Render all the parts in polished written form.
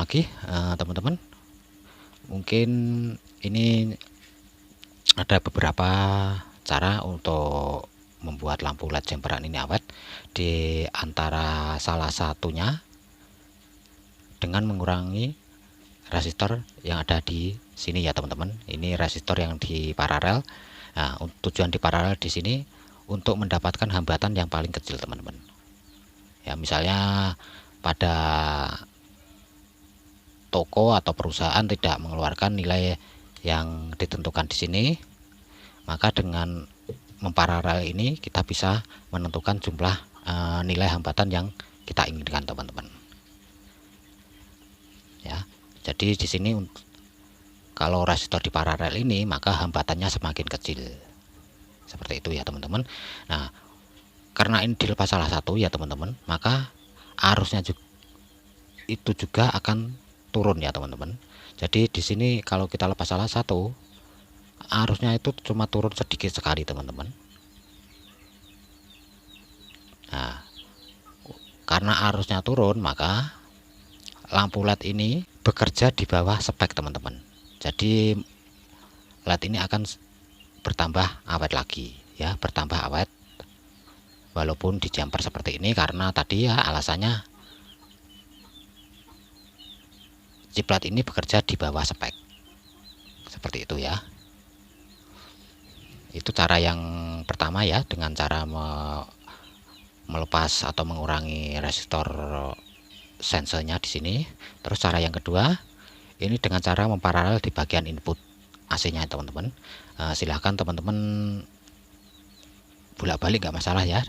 lagi teman-teman. Mungkin ini ada beberapa cara untuk membuat lampu LED jemperan ini awet. Di antara salah satunya dengan mengurangi resistor yang ada di sini ya teman-teman. Ini resistor yang di paralel. Nah, tujuan di paralel di sini untuk mendapatkan hambatan yang paling kecil teman-teman. Ya, misalnya pada toko atau perusahaan tidak mengeluarkan nilai yang ditentukan di sini, maka dengan memparalel ini kita bisa menentukan jumlah nilai hambatan yang kita inginkan teman-teman. Ya, jadi di sini kalau resistor di paralel ini maka hambatannya semakin kecil, seperti itu ya teman-teman. Nah, karena ini dilepas salah satu ya teman-teman, maka arusnya itu juga akan turun ya teman-teman. Jadi di sini kalau kita lepas salah satu, arusnya itu cuma turun sedikit sekali teman-teman. Nah, karena arusnya turun maka lampu LED ini bekerja di bawah spek teman-teman. Jadi LED ini akan bertambah awet lagi ya, bertambah awet walaupun di jumper seperti ini, karena tadi ya alasannya chiplet ini bekerja di bawah spek, seperti itu ya. Itu cara yang pertama ya, dengan cara melepas atau mengurangi resistor sensornya di sini. Terus cara yang kedua ini dengan cara memparalel di bagian input AC-nya teman-teman. Silahkan teman-teman bolak-balik nggak masalah ya.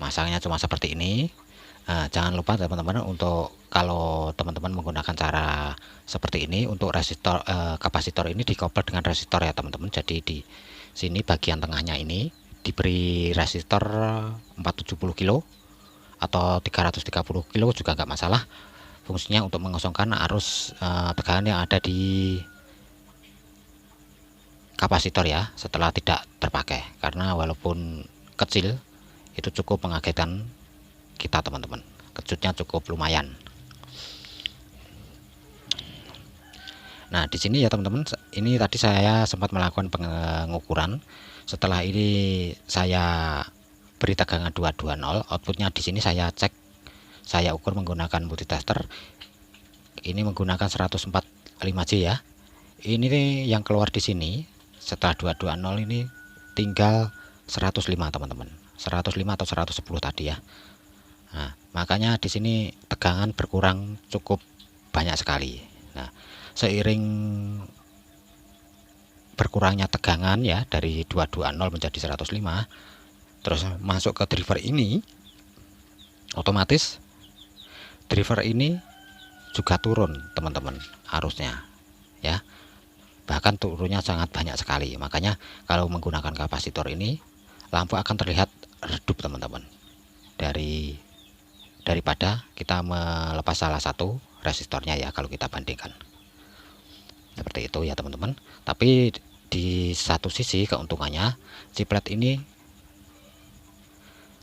Masangnya cuma seperti ini. Jangan lupa teman-teman, untuk kalau teman-teman menggunakan cara seperti ini untuk resistor kapasitor ini dikoppel dengan resistor ya teman-teman. Jadi di sini bagian tengahnya ini diberi resistor 470 kilo atau 330 kilo juga nggak masalah. Fungsinya untuk mengosongkan arus tegangan yang ada di kapasitor ya setelah tidak terpakai, karena walaupun kecil itu cukup mengagetkan kita teman-teman. Kejutnya cukup lumayan. Nah, di sini ya teman-teman, ini tadi saya sempat melakukan pengukuran. Setelah ini saya beri tegangan 220, outputnya di sini saya cek, saya ukur menggunakan multitester. Ini menggunakan 145J ya. Ini yang keluar di sini setelah 220 ini tinggal 105 teman-teman. 105 atau 110 tadi ya. Nah, makanya di sini tegangan berkurang cukup banyak sekali. Nah, seiring berkurangnya tegangan ya dari 220 menjadi 105, terus masuk ke driver ini, otomatis driver ini juga turun teman-teman arusnya ya. Bahkan turunnya sangat banyak sekali. Makanya kalau menggunakan kapasitor ini lampu akan terlihat redup teman-teman, daripada kita melepas salah satu resistornya ya, kalau kita bandingkan seperti itu ya teman-teman. Tapi di satu sisi keuntungannya, chiplet ini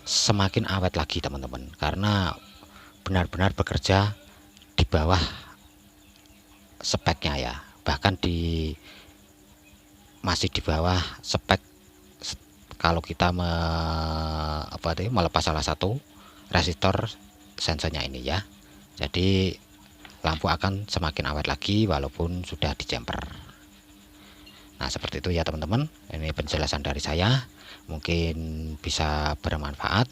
semakin awet lagi teman-teman, karena benar-benar bekerja di bawah speknya ya, bahkan masih di bawah spek kalau kita melepas salah satu resistor sensornya ini ya. Jadi lampu akan semakin awet lagi walaupun sudah di jumper. Nah, seperti itu ya teman-teman. Ini penjelasan dari saya, mungkin bisa bermanfaat.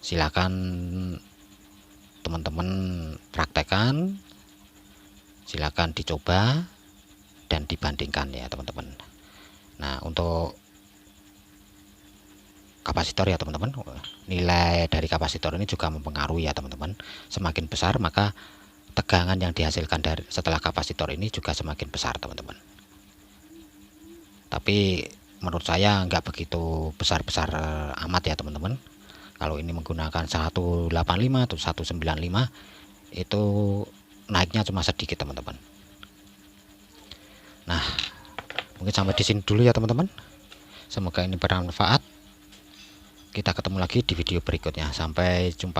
Silakan teman-teman praktekkan, silakan dicoba dan dibandingkan ya teman-teman. Nah, untuk kapasitor ya teman-teman, nilai dari kapasitor ini juga mempengaruhi ya teman-teman. Semakin besar maka tegangan yang dihasilkan dari setelah kapasitor ini juga semakin besar teman-teman. Tapi menurut saya nggak begitu besar-besar amat ya teman-teman. Kalau ini menggunakan 185 atau 195 itu naiknya cuma sedikit teman-teman. Nah, mungkin sampai di sini dulu ya teman-teman. Semoga ini bermanfaat. Kita ketemu lagi di video berikutnya. Sampai jumpa.